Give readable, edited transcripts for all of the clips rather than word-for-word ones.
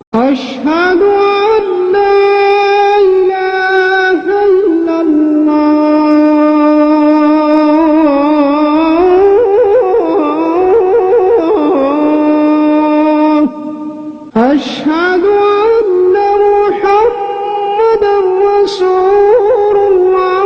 أشهد أن لا إله إلا الله أشهد أن محمدا رسول الله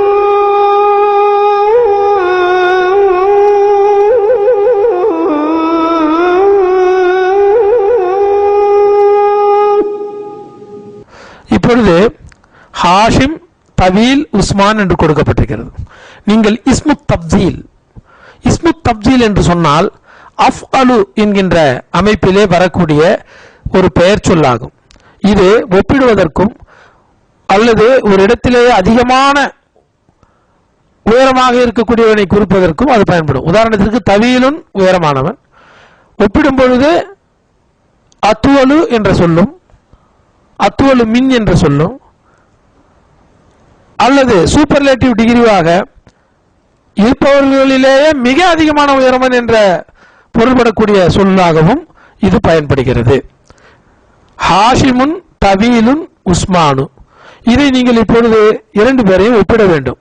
இப்பொழுது ஹாஷிம் தவீல் உஸ்மான் என்று கொடுக்கப்பட்டிருக்கிறது. நீங்கள் இஸ்முத் தப்ஜீல் என்று சொன்னால் அஃஅலு என்கின்ற அமைப்பிலே வரக்கூடிய ஒரு பெயர் சொல்லாகும். இது ஒப்பிடுவதற்கும் அல்லது ஒரு இடத்திலேயே அதிகமான உயரமாக இருக்கக்கூடியவனை குறிப்பதற்கும் அது பயன்படும். உதாரணத்திற்கு தவீலுன் உயரமானவன், ஒப்பிடும் பொழுது அத்துவலு என்ற சொல்லும் அத்துவலு மின் என்ற சொல்லும் அல்லது சூப்பர்லேட்டிவ் டிகிரிவாக இருப்பவர்களிலேயே மிக அதிகமான உயரமன் என்ற பொருள்படக்கூடிய சொல்லாகவும் இது பயன்படுகிறது. ஹாஷிமுன் தவீலுன் உஸ்மானு, இதை நீங்கள் இப்பொழுது இரண்டு பேரையும் ஒப்பிட வேண்டும்.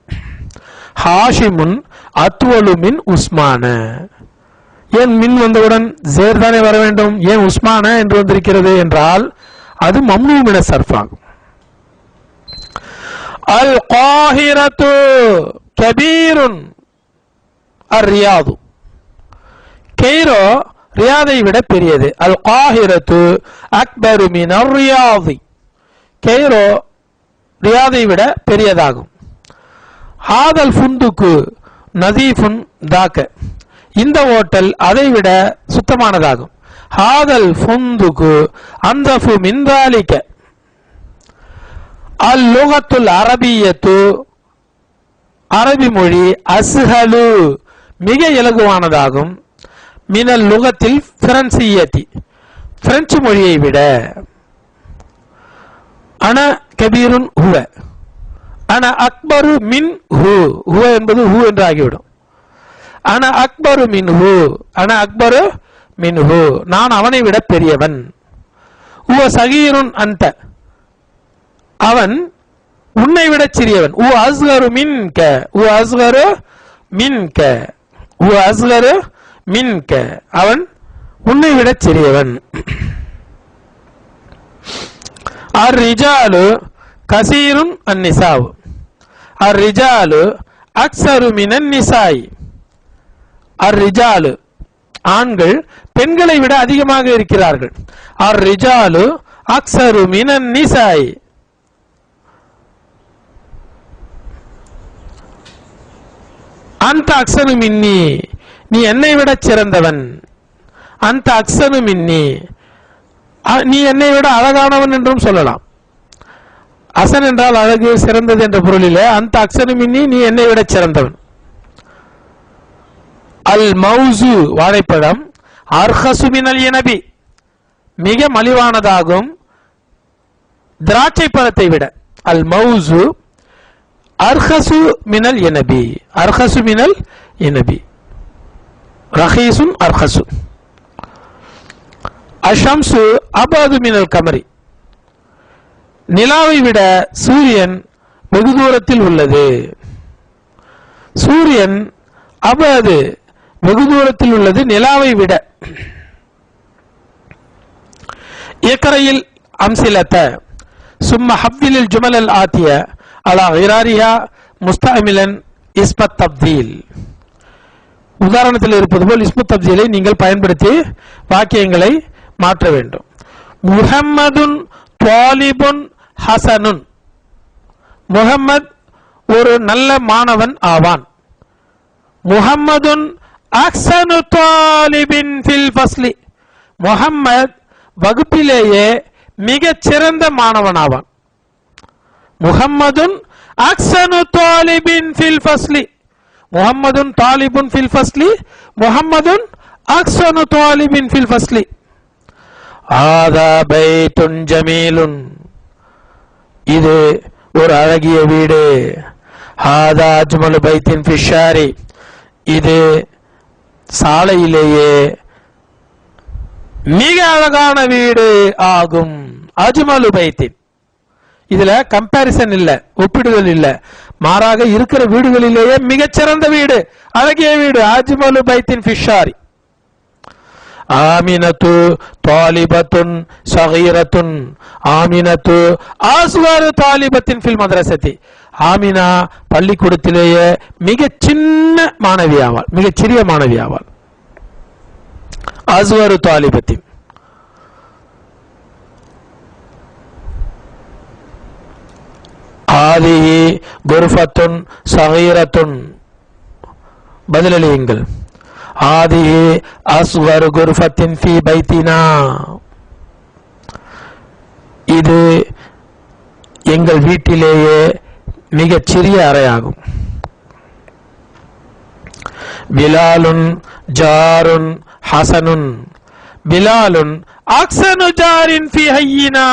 ஹாஷிமுன் அத்துவலு மின் உஸ்மான. ஏன் மின் வந்தவுடன் ஜேர் தானே வர வேண்டும், ஏன் உஸ்மான என்று வந்திருக்கிறது என்றால் அது மம்னூ மின ஸர்ஃப் ஆகும். அல் காஹிரத்து கபீருன் அர்-ரியாது, கெய்ரோ ரியாதை விட பெரியது. அல் காஹிரத்து அக்பரு மின் அர்-ரியாதி, கெய்ரோ ரியாதை விட பெரியதாகும். ஹாதல் ஃபுந்துக்கு நதீஃபுன் தாக்க, இந்த ஹோட்டல் அதை விட சுத்தமானதாகும். ஹாதல் ஃபுந்துக்கு அந்தஃபு மின் தாலிக. அல் லுகத்துல் அரபியத்து, அரபி மொழி அஸ்ஹலு மிக இலகுவானதாகும். மினல் லுகத்தில் ஃபிரன்சியத்தி, பிரெஞ்சு மொழியை விட. அன கபீருன் ஹுவ, அன அக்பரு மின் ஹு, ஹுவ என்பது ஹு என்று ஆகிவிடும். அன அக்பரு மின் ஹு, அன அக்பரு மின் ஹு, நான் அவனை விட பெரியவன். ஹுவ சகீருன் அன்ட, அவன் உன்னை விட சிறியவன். ஹுவ அஸ்கரு மின்க, ஹுவ அஸ்கரு மின்க, ஹுவ அஸ்கரு மின்க, அவன் உன்னை விட சிறியவன். அர்-ரிஜாலு கசீருன் அன்-நிசாவ், அர்-ரிஜாலு அக்ஸரு மினன் நிசாய். அர்-ரிஜாலு ஆண்கள் பெண்களை விட அதிகமாக இருக்கிறார்கள். அர்-ரிஜாலு அக்ஸரு மினன் நிசாய். அந்த அக்ஸரு மின்னி, நீ என்னை விட சிறந்தவன். அந்த அக்ஸரு மின்னி, நீ என்னை விட அழகானவன் என்றும் சொல்லலாம். அசன் என்றால் அழகு, சிறந்தது என்ற பொருளிலே அந்த அக்ஸரு மின்னி, நீ என்னை விட சிறந்தவன். அல் மௌசு வாழைப்பழம் அர்ஹசு மினல் இனபி, மிக மலிவானதாகும் திராட்சை பழத்தை விட. அல் மௌசு அர்ஹசு மினல் இனபி, அர்ஹசு மினல் இனபி, ரஹீசுன் அர்ஹசு. அஷம்சு அபாது மினல் கமரி, நிலாவை விட சூரியன் வெகு தூரத்தில் உள்ளது. சூரியன் அபாது வெகு தூரத்தில் உள்ளது நிலாவை விட. இக்ரையில் அம்சிலத சும்ம ஹவ்விலில் ஜுமலல் ஆத்திய அலா கிராரிஹா முஸ்தஅமிலன் இஸ்மத் தப்தீல். உதாரணத்தில் இருப்பது போல் இஸ்முத் தப்தீலை நீங்கள் பயன்படுத்தி வாக்கியங்களை மாற்ற வேண்டும். முஹம்மதுன் தாலிபுன் ஹசனுன், முஹம்மத் ஒரு நல்ல மாணவன் ஆவான். முஹம்மதுன் அக்ஸனு தாலிபின் ஃபில் ஃபஸ்லி, முஹம்மத் வகுப்பிலேயே மிகச் சிறந்த மாணவனாவான். முஹம்மதுன் அக்ஸனு தாலிபின் ஃபில் ஃபஸ்லி, முஹம்மதுன் தாலிபுன் ஃபில் ஃபஸ்லி, முஹம்மதுன் அக்ஸனு தாலிபின் ஃபில் ஃபஸ்லி. ஆதா பைத்துன் ஜமீலுன், இது ஒரு அழகிய வீடு. ஹாதா அஜ்மலு பைத்தின் ஃபிஷாரி, இது சாலையிலேயே மிக அழகான வீடு ஆகும். அஜ்மலு பைத்தின். இதுல கம்பாரிசன் இல்ல, ஒப்பிடுதல் இல்ல, மாறாக இருக்கிற வீடுகளிலேயே மிகச்சிறந்த வீடு, அழகிய வீடு. அஜ்மலு பைத்தின் ஃபிஷாரி. ஆமினத்து தாலிபத்துன் சகீரத்துன். ஆமினத்து அஸ்கரு தாலிபத்தின் ஃபில் மദ്രസத்தி. ஆமினா பள்ளிக்கூடத்திலேயே மிக சின்ன மாணவி ஆவாள், மிகச் சிறிய மாணவி ஆவாள். அஸ்கரு தாலிபத்தின். ஆதிஹி குர்ஃபத்துன் சகீரத்துன். பதிலளியுங்கள். ஆதிஹி அஸ்கரு குர்ஃபத்தின் ஃபீ பைத்தினா. இது எங்கள் வீட்டிலேயே மிகச் சிறிய அறையாகும். பிலாலுன் ஜாருன் ஹசனுன். பிலாலுன் அக்ஸனு ஜாரின் ஃபீ ஹய்யினா.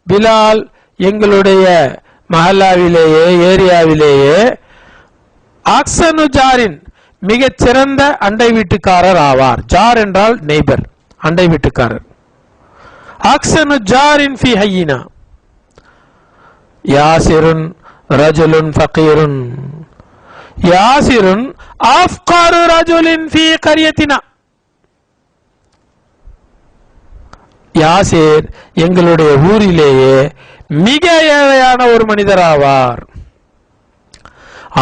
பிலால் எங்களுடைய மஹல்லாவிலேயே, ஏரியாவிலேயே அக்ஸனு ஜாரின் மிகச் சிறந்த அண்டை வீட்டுக்காரர் ஆவார். ஜார் என்றால் நெய்பர், அண்டை வீட்டுக்காரர். அக்ஸனு ஜாரின் ஃபீ ஹய்யினா. யாசிருன் ரஜுலுன் ஃபகீருன். யாசிருன் அஃப்கரு ரஜுலின் ஃபீ கரியத்தினா. யாசிர் எங்களுடைய ஊரிலேயே மிக ஏழையான ஒரு மனிதர் ஆவார்.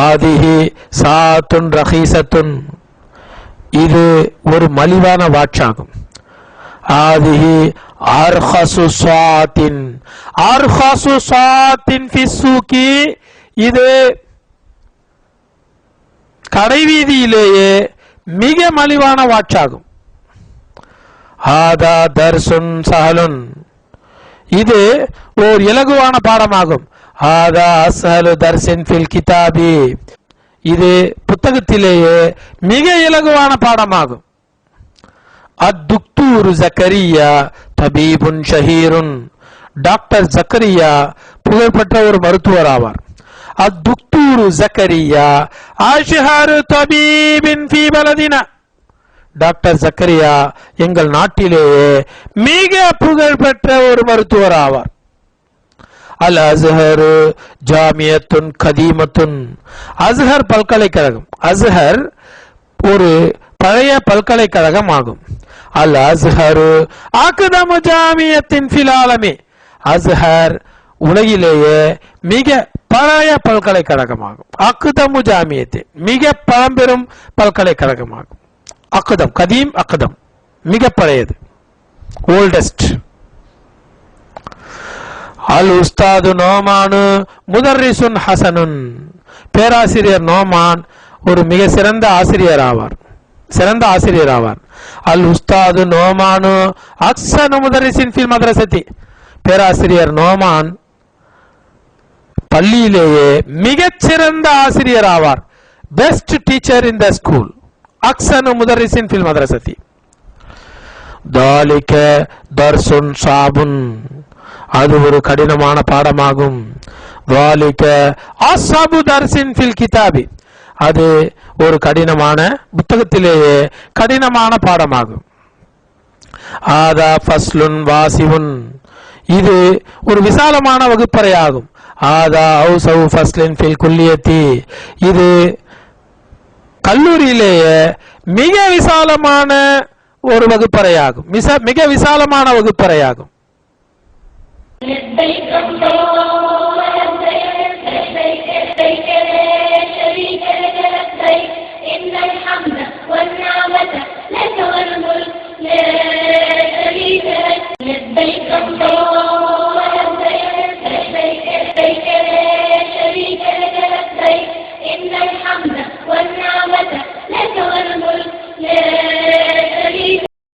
ஆதிஹி சாத்துன் ரஹீசத்துன். இது ஒரு மலிவான வாட்சாகும். ஆதிஹி அர்ஹசு சாத்தின். அர்ஹசு சாத்தின் ஃபி சூகி. இது கடைவீதியிலேயே மிக மலிவான வாட்சாகும். ஹாதா தர்சுன் சஹலுன். இது ஓர் இலகுவான பாடமாகும். ஹாதா அஸ்ஹலு தர்சின் ஃபில் கிதாபி. இது புத்தகத்திலேயே மிக இலகுவான பாடமாகும். அத்துக்தூரு ஜக்கரியா தபீபுன் ஷஹீருன். டாக்டர் ஜக்கரியா புகழ்பெற்ற ஒரு மருத்துவர் ஆவார். அத்துக்தூரு ஜக்கரியா அஷ்ஹரு தபீபின் ஃபீ பலதினா. டாக்டர் ஜக்கரியா எங்கள் நாட்டிலேயே மிக புகழ்பெற்ற ஒரு மருத்துவர் ஆவார். அல் அஸ்ஹரு ஜாமியத்துன் கதீமத்துன். அஸ்ஹர் பல்கலைக்கழகம். அஸ்ஹர் ஒரு பழைய பல்கலைக்கழகம் ஆகும். அல் அஸ்ஹரு அக்தமு ஜாமியத்தின் ஃபில் ஆலமி. அஸ்ஹர் உலகிலேயே மிக பழைய பல்கலைக்கழகமாகும். அக்தமு ஜாமியத்தின் மிக பழம்பெரும் பல்கலைக்கழகமாகும். அக்தம் கதீம், அக்தம் மிக பழையது, ஓல்டஸ்ட். அல் உஸ்தாது நோமானு முதர்ரிசுன் ஹசனுன். பேராசிரியர் நோமான் ஒரு மிக சிறந்த ஆசிரியர் ஆவார், சிறந்த ஆசிரியர் ஆவார். அல் உஸ்தாது நோமானு அக்ஸனு முதர்ரிசின் ஃபில் மദ്രസத்தி. பேராசிரியர் நோமான் பள்ளியிலேயே மிகச் சிறந்த ஆசிரியர் ஆவார். Best teacher in the school. அக்ஸனு முதர்ரிசின் ஃபில் மദ്രസத்தி. தாலிக தர்சுன் சாபுன். அது ஒரு கடினமான பாடமாகும். தாலிக அஸ்ஸபு தர்சின் ஃபில் கிதாபி. அது ஒரு கடினமான, புத்தகத்திலேயே கடினமான பாடமாகும். ஆதா ஃபஸ்லுன் வாசிவுன். இது ஒரு விசாலமான வகுப்பறையாகும். ஆதா அவுசவு ஃபஸ்லின் ஃபில் குல்லியத்தி. இது கல்லூரியிலேயே மிக விசாலமான ஒரு வகுப்பறையாகும், மிக விசாலமான வகுப்பறையாகும்.